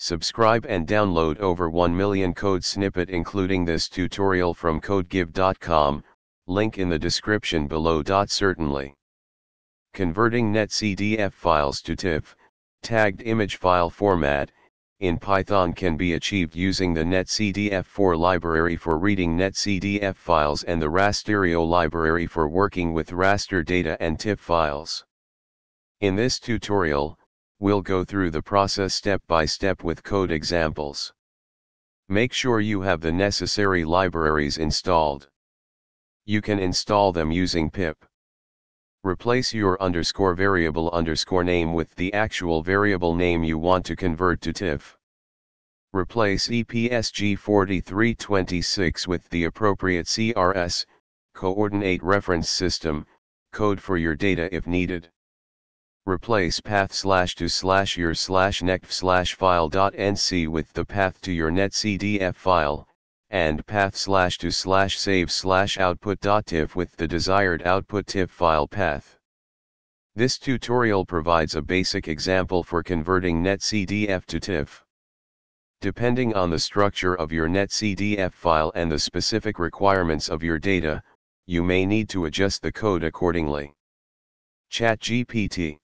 Subscribe and download over 1 million code snippet including this tutorial from codegive.com, link in the description below. Certainly. Converting NetCDF files to TIFF, tagged image file format, in Python can be achieved using the NetCDF4 library for reading NetCDF files and the rasterio library for working with raster data and TIFF files. In this tutorial, we'll go through the process step by step with code examples. Make sure you have the necessary libraries installed. You can install them using pip. Replace your variable name with the actual variable name you want to convert to TIFF. Replace EPSG 4326 with the appropriate CRS, coordinate reference system, code for your data if needed. Replace path/to/your/nect/file.nc with the path to your NetCDF file, and path/to/save/output.tiff with the desired output.tiff file path. This tutorial provides a basic example for converting NetCDF to TIFF. Depending on the structure of your NetCDF file and the specific requirements of your data, you may need to adjust the code accordingly. ChatGPT.